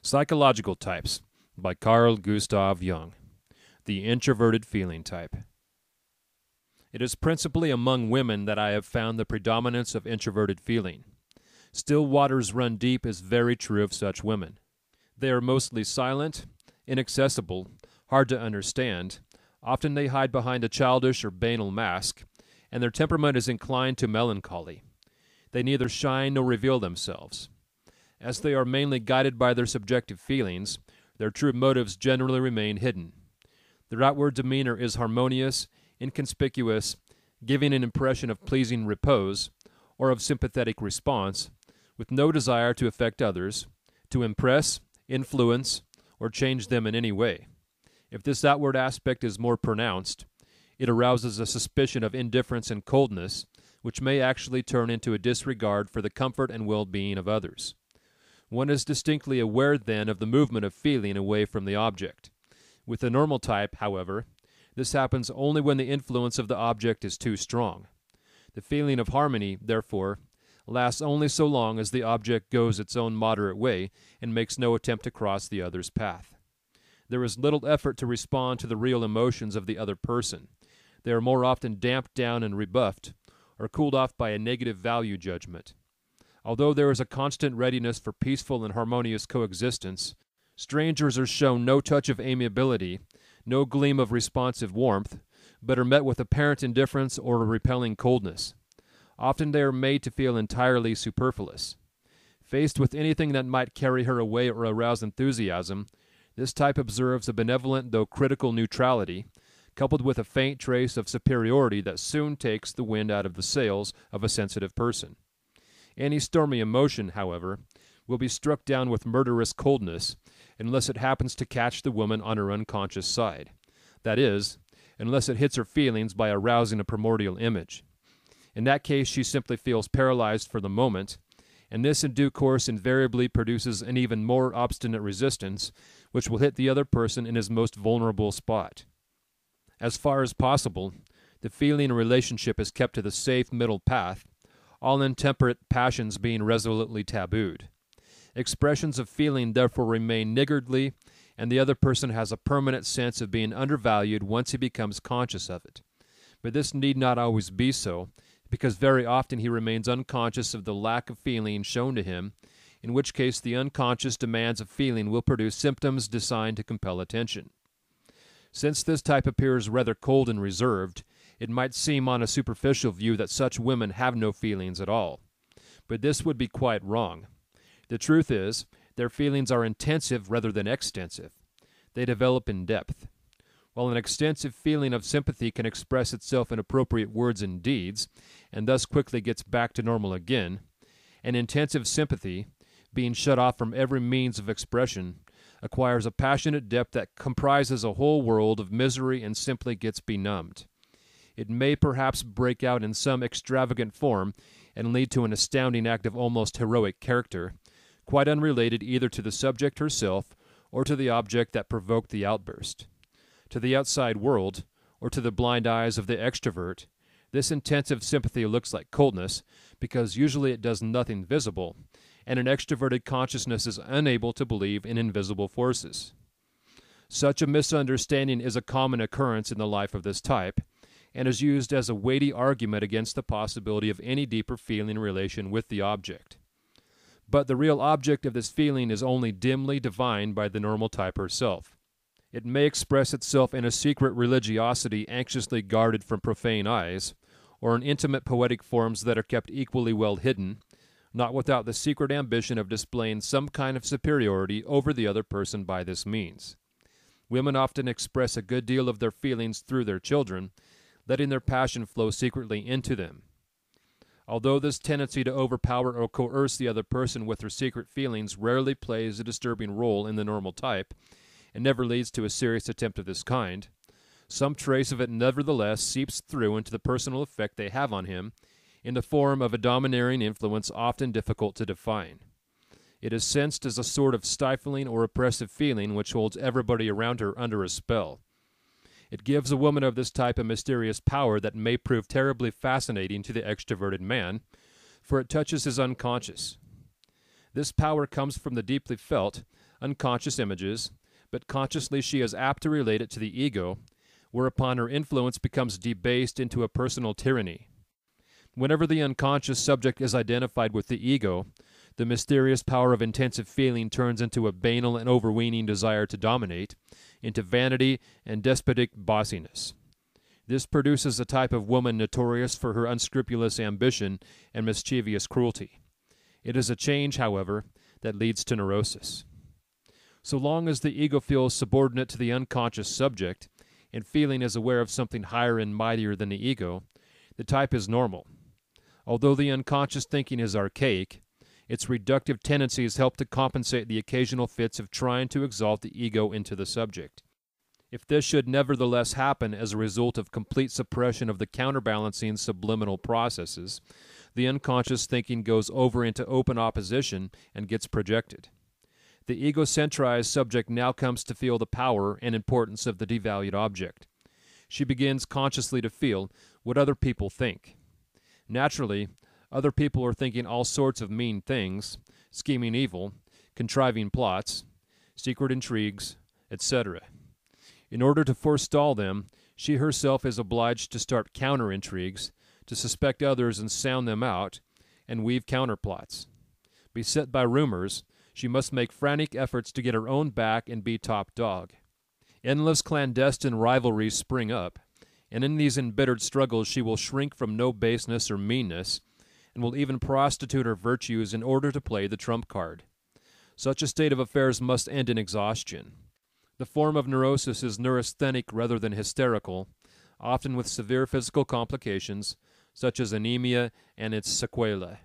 Psychological Types by Carl Gustav Jung. The Introverted Feeling Type. It is principally among women that I have found the predominance of introverted feeling. Still waters run deep is very true of such women. They are mostly silent, inaccessible, hard to understand. Often they hide behind a childish or banal mask, and their temperament is inclined to melancholy. They neither shine nor reveal themselves. As they are mainly guided by their subjective feelings, their true motives generally remain hidden. Their outward demeanor is harmonious, inconspicuous, giving an impression of pleasing repose, or of sympathetic response, with no desire to affect others, to impress, influence, or change them in any way. If this outward aspect is more pronounced, it arouses a suspicion of indifference and coldness, which may actually turn into a disregard for the comfort and well-being of others. One is distinctly aware then of the movement of feeling away from the object. With the normal type, however, this happens only when the influence of the object is too strong. The feeling of harmony, therefore, lasts only so long as the object goes its own moderate way and makes no attempt to cross the other's path. There is little effort to respond to the real emotions of the other person. They are more often damped down and rebuffed, or cooled off by a negative value judgment. Although there is a constant readiness for peaceful and harmonious coexistence, strangers are shown no touch of amiability, no gleam of responsive warmth, but are met with apparent indifference or a repelling coldness. Often they are made to feel entirely superfluous. Faced with anything that might carry her away or arouse enthusiasm, this type observes a benevolent though critical neutrality, coupled with a faint trace of superiority that soon takes the wind out of the sails of a sensitive person. Any stormy emotion, however, will be struck down with murderous coldness unless it happens to catch the woman on her unconscious side. That is, unless it hits her feelings by arousing a primordial image. In that case, she simply feels paralyzed for the moment, and this in due course invariably produces an even more obstinate resistance, which will hit the other person in his most vulnerable spot. As far as possible, the feeling relationship is kept to the safe middle path, all intemperate passions being resolutely tabooed. Expressions of feeling therefore remain niggardly, and the other person has a permanent sense of being undervalued once he becomes conscious of it. But this need not always be so, because very often he remains unconscious of the lack of feeling shown to him, in which case the unconscious demands of feeling will produce symptoms designed to compel attention. Since this type appears rather cold and reserved, it might seem on a superficial view that such women have no feelings at all. But this would be quite wrong. The truth is, their feelings are intensive rather than extensive. They develop in depth. While an extensive feeling of sympathy can express itself in appropriate words and deeds, and thus quickly gets back to normal again, an intensive sympathy, being shut off from every means of expression, acquires a passionate depth that comprises a whole world of misery and simply gets benumbed. It may perhaps break out in some extravagant form and lead to an astounding act of almost heroic character, quite unrelated either to the subject herself or to the object that provoked the outburst. To the outside world, or to the blind eyes of the extrovert, this intensive sympathy looks like coldness because usually it does nothing visible, and an extroverted consciousness is unable to believe in invisible forces. Such a misunderstanding is a common occurrence in the life of this type, and is used as a weighty argument against the possibility of any deeper feeling relation with the object. But the real object of this feeling is only dimly divined by the normal type herself. It may express itself in a secret religiosity anxiously guarded from profane eyes, or in intimate poetic forms that are kept equally well hidden, not without the secret ambition of displaying some kind of superiority over the other person by this means. Women often express a good deal of their feelings through their children, letting their passion flow secretly into them. Although this tendency to overpower or coerce the other person with their secret feelings rarely plays a disturbing role in the normal type, and never leads to a serious attempt of this kind, some trace of it nevertheless seeps through into the personal effect they have on him, in the form of a domineering influence often difficult to define. It is sensed as a sort of stifling or oppressive feeling which holds everybody around her under a spell. It gives a woman of this type a mysterious power that may prove terribly fascinating to the extroverted man, for it touches his unconscious. This power comes from the deeply felt, unconscious images, but consciously she is apt to relate it to the ego, whereupon her influence becomes debased into a personal tyranny. Whenever the unconscious subject is identified with the ego, the mysterious power of intensive feeling turns into a banal and overweening desire to dominate, into vanity and despotic bossiness. This produces a type of woman notorious for her unscrupulous ambition and mischievous cruelty. It is a change, however, that leads to neurosis. So long as the ego feels subordinate to the unconscious subject, and feeling is aware of something higher and mightier than the ego, the type is normal. Although the unconscious thinking is archaic, its reductive tendencies help to compensate the occasional fits of trying to exalt the ego into the subject. If this should nevertheless happen as a result of complete suppression of the counterbalancing subliminal processes, the unconscious thinking goes over into open opposition and gets projected. The ego-centrized subject now comes to feel the power and importance of the devalued object. She begins consciously to feel what other people think. Naturally, other people are thinking all sorts of mean things, scheming evil, contriving plots, secret intrigues, etc. In order to forestall them, she herself is obliged to start counter-intrigues, to suspect others and sound them out, and weave counterplots. Beset by rumors, she must make frantic efforts to get her own back and be top dog. Endless clandestine rivalries spring up, and in these embittered struggles she will shrink from no baseness or meanness, and will even prostitute her virtues in order to play the trump card. Such a state of affairs must end in exhaustion. The form of neurosis is neurasthenic rather than hysterical, often with severe physical complications, such as anemia and its sequelae.